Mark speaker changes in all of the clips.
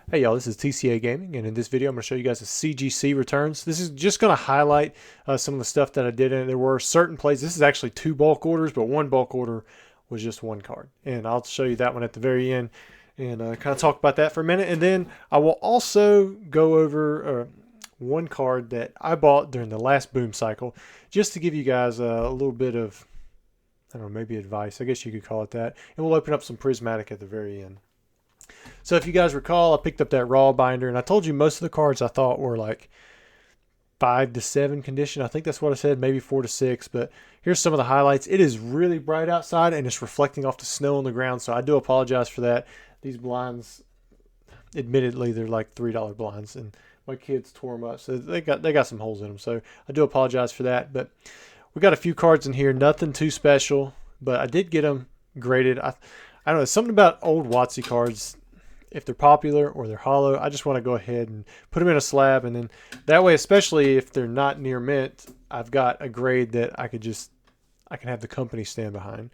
Speaker 1: Hey y'all, this is TCA Gaming, and in this video I'm going to show you guys the CGC returns. This is just going to highlight some of the stuff that I did in it. There were certain plays. This is actually 2 bulk orders, but 1 bulk order was just 1 card. And I'll show you that one at the very end and kind of talk about that for a minute. And then I will also go over 1 card that I bought during the last boom cycle, just to give you guys a little bit of, I don't know, maybe advice. I guess you could call it that. And we'll open up some Prismatic at the very end. So if you guys recall, I picked up that raw binder, and I told you most of the cards I thought were like 5 to 7 condition. I think that's what I said, maybe 4 to 6. But here's some of the highlights. It is really bright outside, and it's reflecting off the snow on the ground, so I do apologize for that. These blinds, admittedly, they're like $3 blinds, and my kids tore them up, so they got some holes in them. So I do apologize for that. But we got a few cards in here, nothing too special, but I did get them graded. I don't know, something about old WotC cards. If they're popular or they're hollow, I just want to go ahead and put them in a slab, and then that way, especially if they're not near mint, I've got a grade that I can have the company stand behind.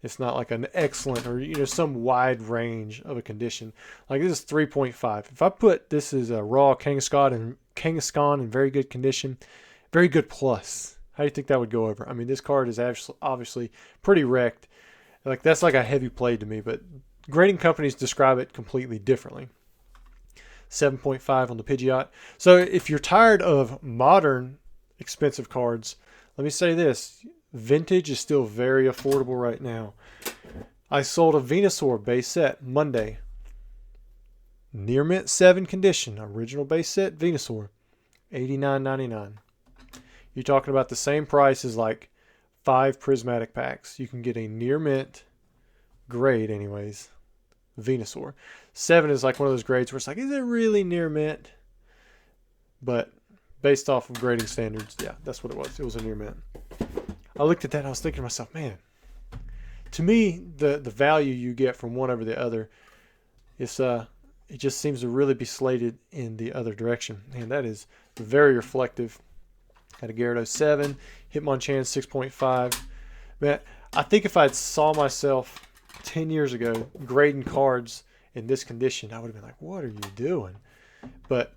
Speaker 1: It's not like an excellent or some wide range of a condition. Like this is 3.5. If I put this as a raw Kangaskhan in very good condition, very good plus, how do you think that would go over? I mean, this card is obviously pretty wrecked. Like that's like a heavy play to me, but grading companies describe it completely differently. 7.5 on the Pidgeot. So if you're tired of modern expensive cards, let me say this. Vintage is still very affordable right now. I sold a Venusaur base set Monday. Near mint 7 condition. Original base set Venusaur. $89.99. You're talking about the same price as like 5 prismatic packs. You can get a near mint grade anyways. Venusaur. 7 is like one of those grades where it's like, is it really near mint? But based off of grading standards, yeah, that's what it was. It was a near mint. I looked at that and I was thinking to myself, man, to me, the value you get from one over the other is it just seems to really be slated in the other direction. And that is very reflective. Got a Gyarados 7, Hitmonchan 6.5. Man, I think if I saw myself 10 years ago grading cards in this condition, I would have been like, what are you doing? But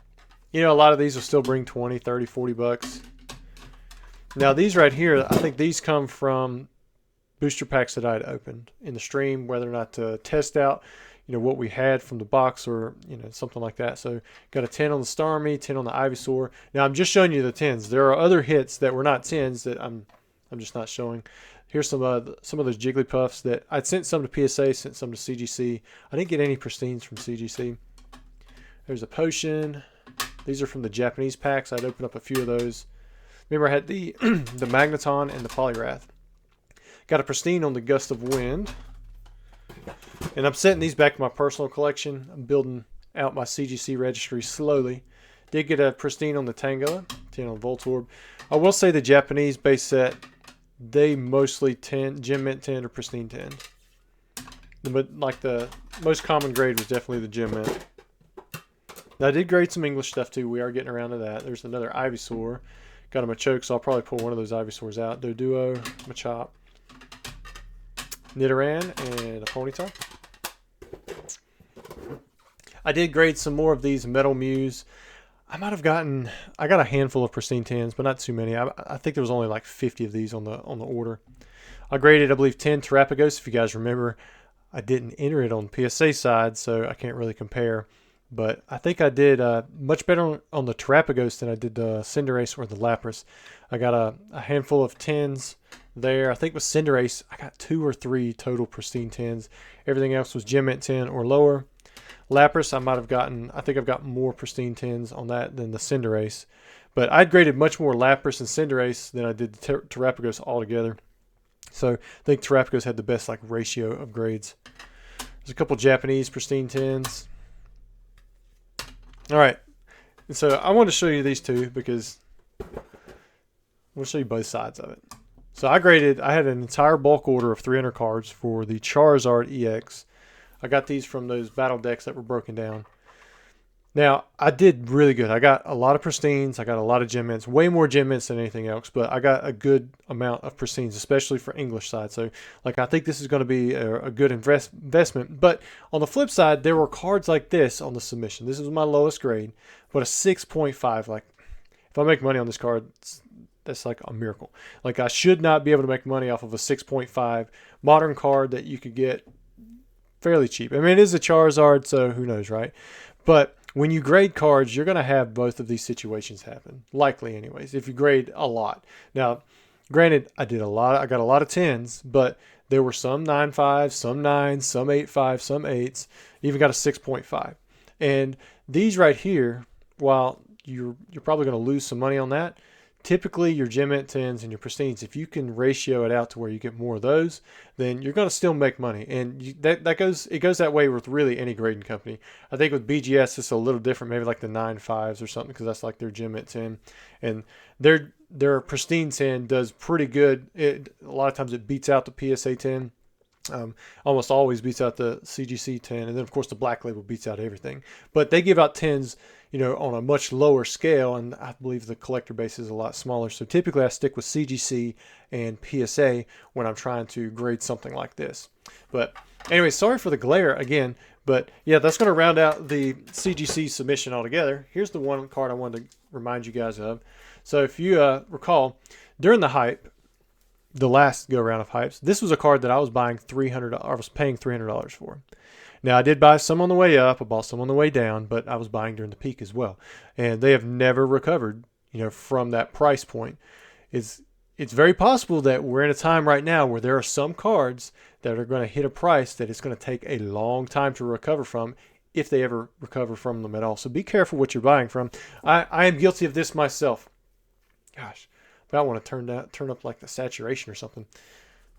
Speaker 1: a lot of these will still bring 20, 30, 40 bucks. Now these right here, I think these come from booster packs that I had opened in the stream, whether or not to test out what we had from the box or something like that. So got a 10 on the Starmie, 10 on the Ivysaur. Now I'm just showing you the 10s. There are other hits that were not 10s that I'm just not showing. Here's some of those Jigglypuffs that I'd sent some to PSA, sent some to CGC. I didn't get any pristines from CGC. There's a Potion. These are from the Japanese packs. I'd opened up a few of those. Remember I had the the Magneton and the Poliwrath. Got a pristine on the Gust of Wind. And I'm setting these back to my personal collection. I'm building out my CGC registry slowly. Did get a pristine on the Tangela, 10 on Voltorb. I will say the Japanese base set, they mostly Gem Mint 10 or Pristine 10. But like the most common grade was definitely the Gem Mint. Now I did grade some English stuff too. We are getting around to that. There's another Ivysaur. Got a Machoke, so I'll probably pull one of those Ivysaurs out. Doduo, Machop, Nidoran, and a Ponyta. I did grade some more of these Metal Mews. I got a handful of pristine 10s, but not too many. I think there was only like 50 of these on the order. I graded, I believe, 10 Terrapagos. If you guys remember, I didn't enter it on PSA side, so I can't really compare. But I think I did much better on the Terrapagos than I did the Cinderace or the Lapras. I got a handful of 10s there. I think with Cinderace, I got 2 or 3 total pristine 10s. Everything else was Gem Mint 10 or lower. Lapras, I think I've got more pristine 10s on that than the Cinderace. But I'd graded much more Lapras and Cinderace than I did the Terrapagos altogether. So I think Terrapagos had the best ratio of grades. There's a couple Japanese pristine 10s. All right. And so I wanted to show you these two because I want to show you both sides of it. So I had an entire bulk order of 300 cards for the Charizard EX. I got these from those battle decks that were broken down. Now, I did really good. I got a lot of pristines. I got a lot of gem mints, way more gem mints than anything else, but I got a good amount of pristines, especially for English side. So, like, I think this is going to be a good investment. But on the flip side, there were cards like this on the submission. This was my lowest grade, but a 6.5. Like, if I make money on this card, that's like a miracle. Like, I should not be able to make money off of a 6.5 modern card that you could get fairly cheap. I mean, it is a Charizard, so who knows, right? But when you grade cards, you're going to have both of these situations happen, likely, anyways. If you grade a lot. Now, granted, I got a lot of 10s, but there were some 9.5s, some 9s, some 8.5, some 8s, even got a 6.5. And these right here, while you're probably going to lose some money on that, typically your gem mint 10s and your pristines, if you can ratio it out to where you get more of those, then you're going to still make money. And it goes that way with really any grading company. I think with BGS it's a little different, maybe like the 9.5s or something, because that's like their gem mint 10, and their pristine 10 does pretty good. A lot of times it beats out the PSA 10. Almost always beats out the CGC 10, and then of course the black label beats out everything. But they give out 10s, on a much lower scale, and I believe the collector base is a lot smaller. So typically I stick with CGC and PSA when I'm trying to grade something like this. But anyway, sorry for the glare again, but yeah, that's going to round out the CGC submission altogether. Here's the one card I wanted to remind you guys of. So if you recall, during the hype, the last go round of hypes, this was a card that I was buying $300. I was paying $300 for. Now, I did buy some on the way up. I bought some on the way down, but I was buying during the peak as well. And they have never recovered, from that price point. It's very possible that we're in a time right now where there are some cards that are going to hit a price that it's going to take a long time to recover from, if they ever recover from them at all. So be careful what you're buying from. I am guilty of this myself. Gosh, but I want to turn up like the saturation or something,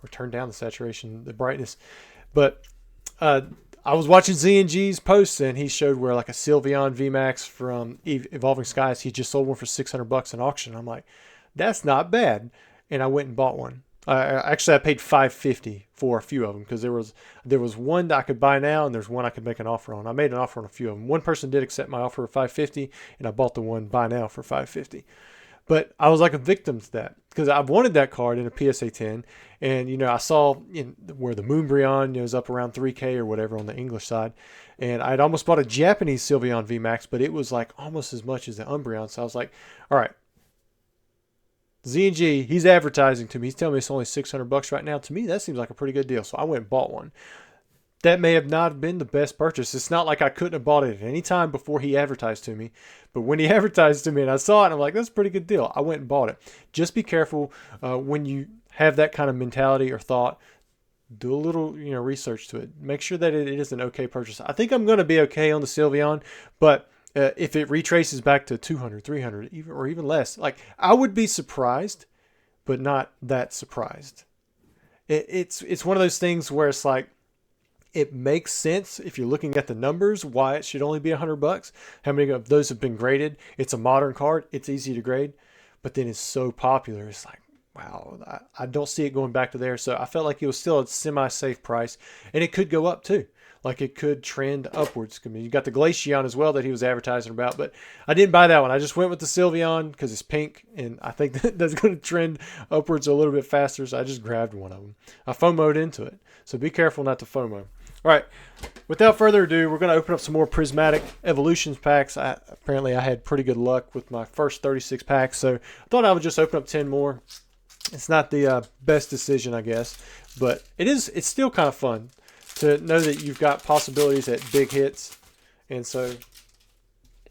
Speaker 1: or turn down the saturation, the brightness. But I was watching ZNG's posts, and he showed where like a Sylveon VMAX from Evolving Skies, he just sold one for $600 in auction. I'm like, that's not bad, and I went and bought one. I paid $550 for a few of them, because there was one that I could buy now, and there's one I could make an offer on. I made an offer on a few of them. One person did accept my offer of $550, and I bought the one buy now for $550. But I was like a victim to that, because I wanted that card in a PSA 10, and I saw where the Moonbryon is up around 3K or whatever on the English side, and I'd almost bought a Japanese Sylveon VMAX, but it was like almost as much as the Umbreon. So I was like, all right, ZNG, he's advertising to me. He's telling me it's only $600 right now. To me, that seems like a pretty good deal. So I went and bought one. That may have not been the best purchase. It's not like I couldn't have bought it at any time before he advertised to me. But when he advertised to me and I saw it, I'm like, that's a pretty good deal. I went and bought it. Just be careful when you have that kind of mentality or thought. Do a little research to it. Make sure that it is an okay purchase. I think I'm going to be okay on the Sylveon, but if it retraces back to 200, 300, even less, like, I would be surprised, but not that surprised. It's one of those things where it's like, it makes sense if you're looking at the numbers why it should only be $100. How many of those have been graded? It's a modern card. It's easy to grade, but then it's so popular. It's like, wow, I don't see it going back to there. So I felt like it was still a semi-safe price, and it could go up too. Like, it could trend upwards. I mean, you got the Glaceon as well that he was advertising about, but I didn't buy that one. I just went with the Sylveon because it's pink, and I think that's going to trend upwards a little bit faster, so I just grabbed one of them. I FOMO'd into it, so be careful not to FOMO. All right, without further ado, we're going to open up some more Prismatic Evolutions packs. Apparently, I had pretty good luck with my first 36 packs, so I thought I would just open up 10 more. It's not the best decision, I guess, but it's still kind of fun to know that you've got possibilities at big hits. And so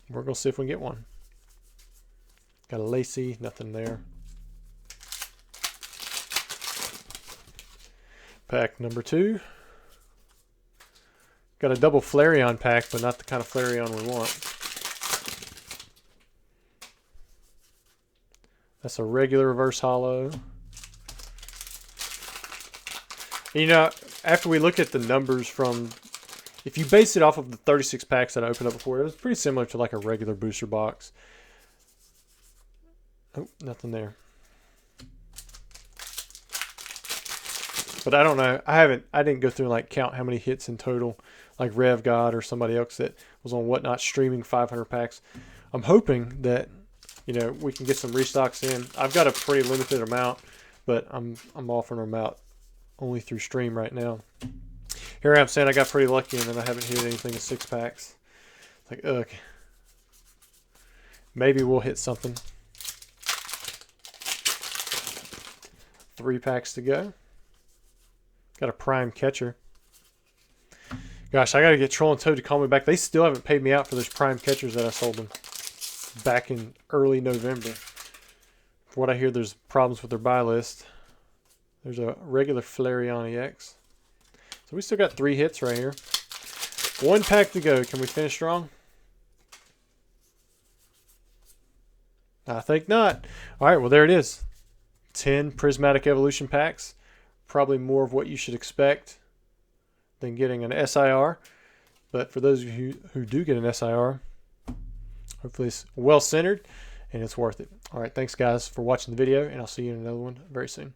Speaker 1: we're going to see if we can get one. Got a Lacey, nothing there. Pack number 2. Got a double Flareon pack, but not the kind of Flareon we want. That's a regular reverse holo. After we look at the numbers from, if you base it off of the 36 packs that I opened up before, it was pretty similar to like a regular booster box. Oh, nothing there. But I don't know. I didn't go through and like count how many hits in total, like Rev God or somebody else that was on Whatnot streaming 500 packs. I'm hoping that, you know, we can get some restocks in. I've got a pretty limited amount, but I'm offering them out only through stream right now. Here I am saying I got pretty lucky and then I haven't hit anything in 6 packs. It's like, ugh. Maybe we'll hit something. 3 packs to go. Got a prime catcher. Gosh, I got to get Troll and Toad to call me back. They still haven't paid me out for those prime catchers that I sold them back in early November. For what I hear, there's problems with their buy list. There's a regular Flareon EX. So we still got 3 hits right here. 1 pack to go. Can we finish strong? I think not. All right, well, there it is. 10 Prismatic Evolution packs. Probably more of what you should expect than getting an SIR. But for those of you who do get an SIR, hopefully it's well centered and it's worth it. All right, thanks guys for watching the video, and I'll see you in another one very soon.